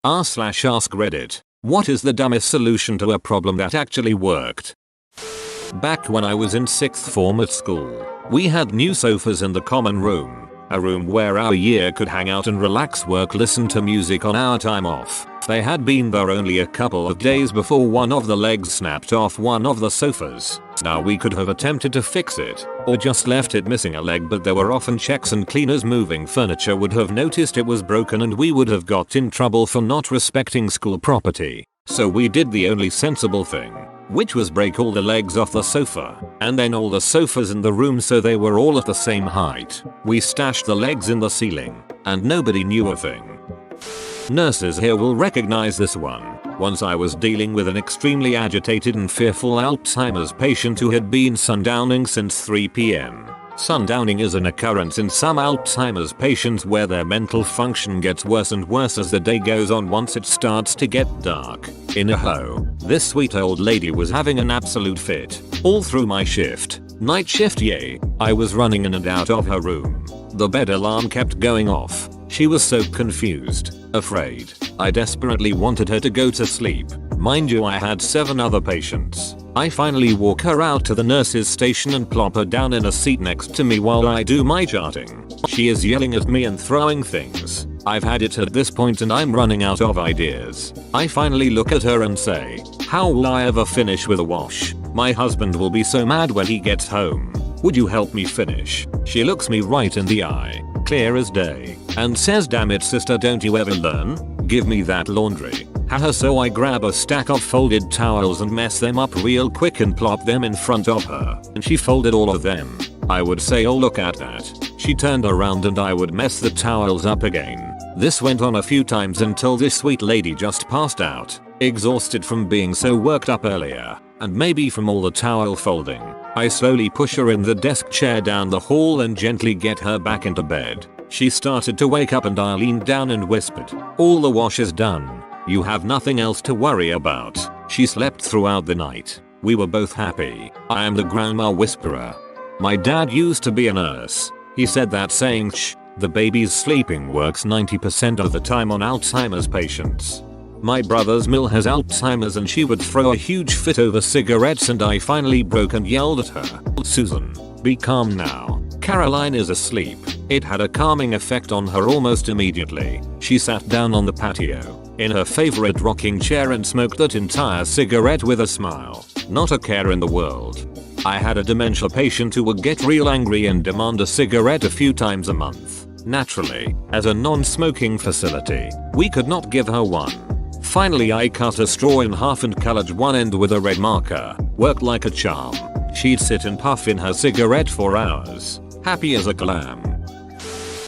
r/askreddit. What is the dumbest solution to a problem that actually worked? Back when I was in 6th form at school, we had new sofas in the common room. A room where our year could hang out and relax, work, listen to music on our time off. They had been there only a couple of days before one of the legs snapped off one of the sofas. Now we could have attempted to fix it, or just left it missing a leg, but there were often checks and cleaners moving furniture would have noticed it was broken and we would have got in trouble for not respecting school property. So we did the only sensible thing, which was break all the legs off the sofa, and then all the sofas in the room so they were all at the same height. We stashed the legs in the ceiling, and nobody knew a thing. Nurses here will recognize this one. Once I was dealing with an extremely agitated and fearful Alzheimer's patient who had been sundowning since 3 p.m. Sundowning is an occurrence in some Alzheimer's patients where their mental function gets worse and worse as the day goes on once it starts to get dark. In a hoe, this sweet old lady was having an absolute fit. All through my shift, night shift yay, I was running in and out of her room. The bed alarm kept going off. She was so confused, afraid. I desperately wanted her to go to sleep. Mind you, I had 7 other patients. I finally walk her out to the nurse's station and plop her down in a seat next to me while I do my charting. She is yelling at me and throwing things. I've had it at this point and I'm running out of ideas. I finally look at her and say, "How will I ever finish with a wash? My husband will be so mad when he gets home. Would you help me finish?" She looks me right in the eye, clear as day, and says, "Damn it sister, don't you ever learn? Give me that laundry." Haha, so I grab a stack of folded towels and mess them up real quick and plop them in front of her, and she folded all of them. I would say, "Oh look at that." She turned around and I would mess the towels up again. This went on a few times until this sweet lady just passed out, exhausted from being so worked up earlier, and maybe from all the towel folding. I slowly push her in the desk chair down the hall and gently get her back into bed. She started to wake up and I leaned down and whispered, "All the wash is done. You have nothing else to worry about." She slept throughout the night. We were both happy. I am the grandma whisperer. My dad used to be a nurse. He said that saying "shh, the baby's sleeping" works 90% of the time on Alzheimer's patients. My brother's Mill has Alzheimer's and she would throw a huge fit over cigarettes and I finally broke and yelled at her, "Susan, be calm now. Caroline is asleep." It had a calming effect on her almost immediately. She sat down on the patio, in her favorite rocking chair and smoked that entire cigarette with a smile. Not a care in the world. I had a dementia patient who would get real angry and demand a cigarette a few times a month. Naturally, as a non-smoking facility, we could not give her one. Finally I cut a straw in half and colored one end with a red marker. Worked like a charm. She'd sit and puff in her cigarette for hours, happy as a clam.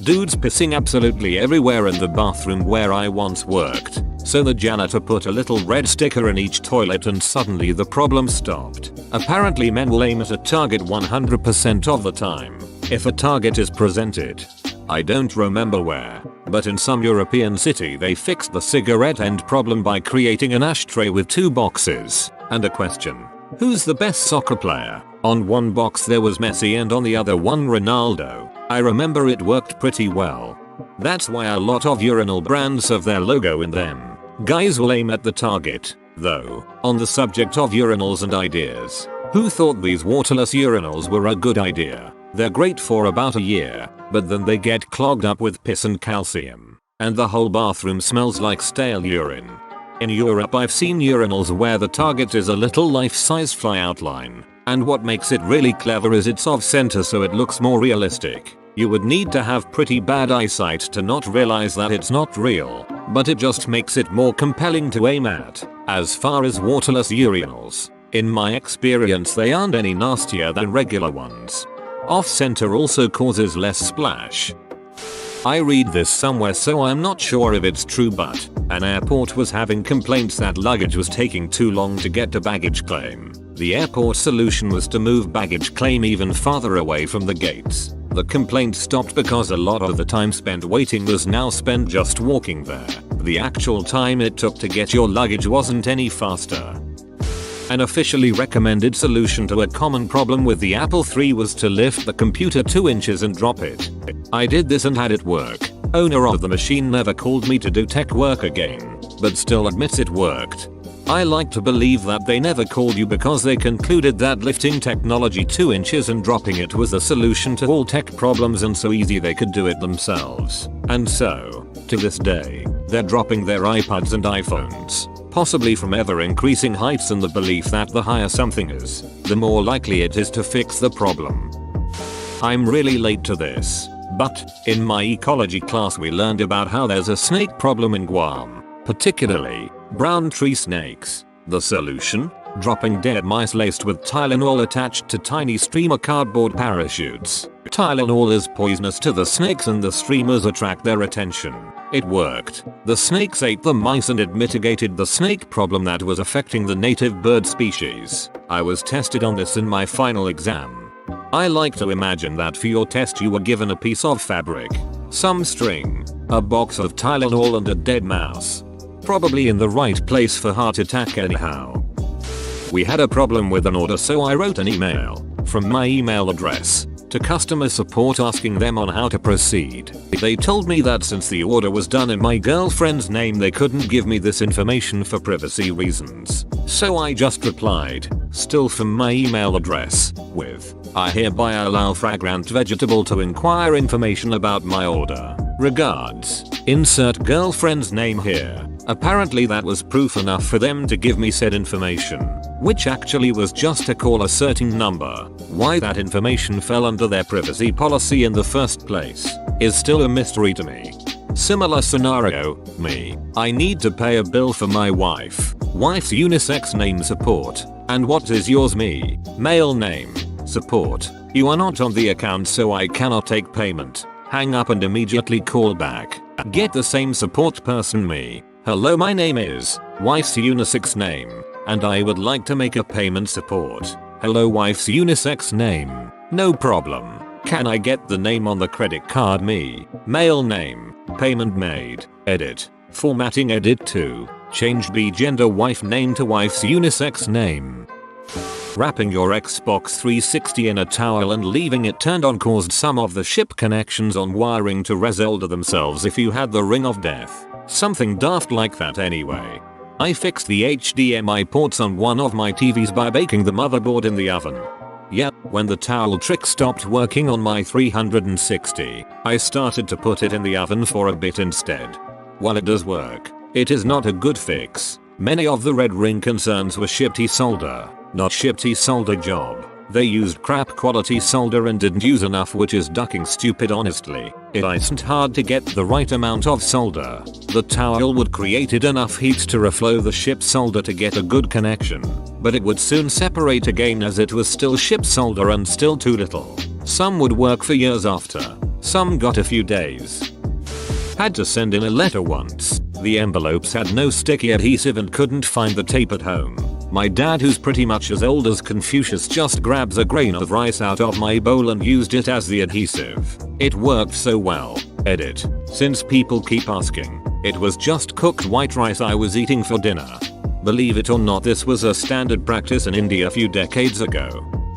Dudes pissing absolutely everywhere in the bathroom where I once worked, so the janitor put a little red sticker in each toilet and suddenly the problem stopped. Apparently men will aim at a target 100% of the time, if a target is presented. I don't remember where, but in some European city they fixed the cigarette end problem by creating an ashtray with 2 boxes, and a question. Who's the best soccer player? On one box there was Messi and on the other one Ronaldo. I remember it worked pretty well. That's why a lot of urinal brands have their logo in them. Guys will aim at the target, though. On the subject of urinals and ideas, who thought these waterless urinals were a good idea? They're great for about a year, but then they get clogged up with piss and calcium, and the whole bathroom smells like stale urine. In Europe I've seen urinals where the target is a little life-size fly outline, and what makes it really clever is it's off-center so it looks more realistic. You would need to have pretty bad eyesight to not realize that it's not real, but it just makes it more compelling to aim at. As far as waterless urinals, in my experience they aren't any nastier than regular ones. Off-center also causes less splash. I read this somewhere so I'm not sure if it's true, but an airport was having complaints that luggage was taking too long to get to baggage claim. The airport solution was to move baggage claim even farther away from the gates. The complaint stopped because a lot of the time spent waiting was now spent just walking there. The actual time it took to get your luggage wasn't any faster. An officially recommended solution to a common problem with the Apple III was to lift the computer 2 inches and drop it. I did this and had it work. Owner of the machine never called me to do tech work again. but still admits it worked. I like to believe that they never called you because they concluded that lifting technology 2 inches and dropping it was the solution to all tech problems and so easy they could do it themselves. And so, to this day, they're dropping their iPads and iPhones, possibly from ever increasing heights in the belief that the higher something is, the more likely it is to fix the problem. I'm really late to this, but in my ecology class we learned about how there's a snake problem in Guam, particularly brown tree snakes. The solution? Dropping dead mice laced with Tylenol attached to tiny streamer cardboard parachutes. Tylenol is poisonous to the snakes and the streamers attract their attention. It worked. The snakes ate the mice and it mitigated the snake problem that was affecting the native bird species. I was tested on this in my final exam. I like to imagine that for your test you were given a piece of fabric, some string, a box of Tylenol and a dead mouse. Probably in the right place for heart attack anyhow. We had a problem with an order, so I wrote an email from my email address to customer support asking them on how to proceed. They told me that since the order was done in my girlfriend's name they couldn't give me this information for privacy reasons. So I just replied, still from my email address, with, I hereby allow Fragrant Vegetable to inquire information about my order. Regards. Insert girlfriend's name here. Apparently that was proof enough for them to give me said information, which actually was just to call a certain number. Why that information fell under their privacy policy in the first place is still a mystery to me. Similar scenario, me. I need to pay a bill for my wife's unisex name support. And what is yours? Me. Male name. Support. You are not on the account so I cannot take payment. Hang up and immediately call back. Get the same support person. Me. Hello, my name is wife's unisex name, and I would like to make a payment support. Hello, wife's unisex name. No problem. Can I get the name on the credit card? Me. Male name. Payment made. Edit. Formatting edit to change B gender wife name to wife's unisex name. Wrapping your Xbox 360 in a towel and leaving it turned on caused some of the ship connections on wiring to resolder themselves if you had the ring of death. Something daft like that anyway. I fixed the HDMI ports on one of my TVs by baking the motherboard in the oven. Yep, when the towel trick stopped working on my 360, I started to put it in the oven for a bit instead. While it does work, it is not a good fix. Many of the red ring concerns were shifty solder, not shifty solder job. They used crap quality solder and didn't use enough, which is ducking stupid honestly. It isn't hard to get the right amount of solder. The towel would created enough heat to reflow the ship solder to get a good connection, but it would soon separate again as it was still ship solder and still too little. Some would work for years after, some got a few days. Had to send in a letter once. The envelopes had no sticky adhesive and couldn't find the tape at home. My dad, who's pretty much as old as Confucius, just grabs a grain of rice out of my bowl and used it as the adhesive. It worked so well. Edit. Since people keep asking, it was just cooked white rice I was eating for dinner. Believe it or not, this was a standard practice in India a few decades ago.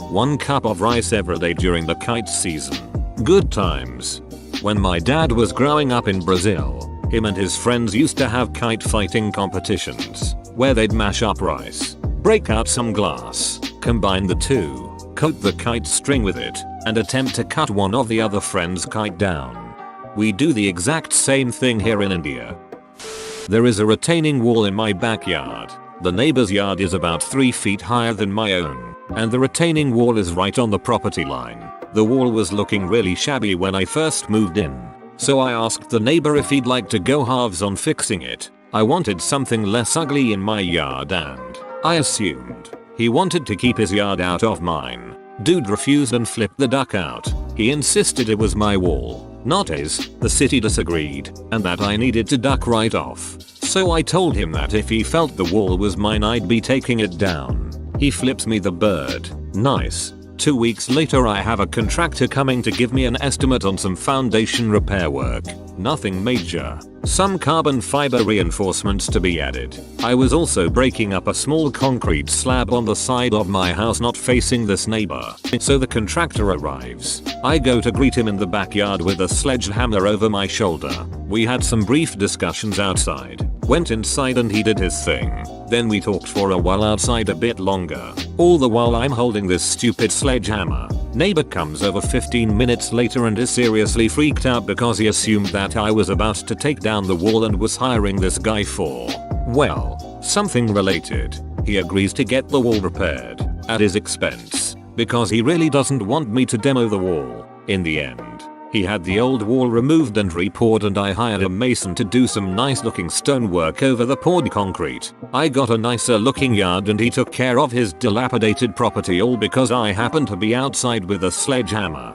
1 cup of rice every day during the kite season. Good times. When my dad was growing up in Brazil, him and his friends used to have kite fighting competitions, where they'd mash up rice, break out some glass, combine the two, coat the kite string with it, and attempt to cut one of the other friend's kite down. We do the exact same thing here in India. There is a retaining wall in my backyard. The neighbor's yard is about 3 feet higher than my own, and the retaining wall is right on the property line. The wall was looking really shabby when I first moved in, so I asked the neighbor if he'd like to go halves on fixing it. I wanted something less ugly in my yard and I assumed he wanted to keep his yard out of mine. Dude refused and flipped the duck out. He insisted it was my wall, not his. The city disagreed, and that I needed to duck right off. So I told him that if he felt the wall was mine I'd be taking it down. He flips me the bird. Nice. 2 weeks later I have a contractor coming to give me an estimate on some foundation repair work. Nothing major. Some carbon fiber reinforcements to be added. I was also breaking up a small concrete slab on the side of my house not facing this neighbor. So the contractor arrives. I go to greet him in the backyard with a sledgehammer over my shoulder. We had some brief discussions outside. Went inside and he did his thing. Then we talked for a while outside a bit longer. All the while I'm holding this stupid sledgehammer. Neighbor comes over 15 minutes later and is seriously freaked out because he assumed that I was about to take down the wall and was hiring this guy for, well, something related. He agrees to get the wall repaired at his expense because he really doesn't want me to demo the wall. In the end, he had the old wall removed and re-poured and I hired a mason to do some nice looking stonework over the poured concrete. I got a nicer looking yard and he took care of his dilapidated property all because I happened to be outside with a sledgehammer.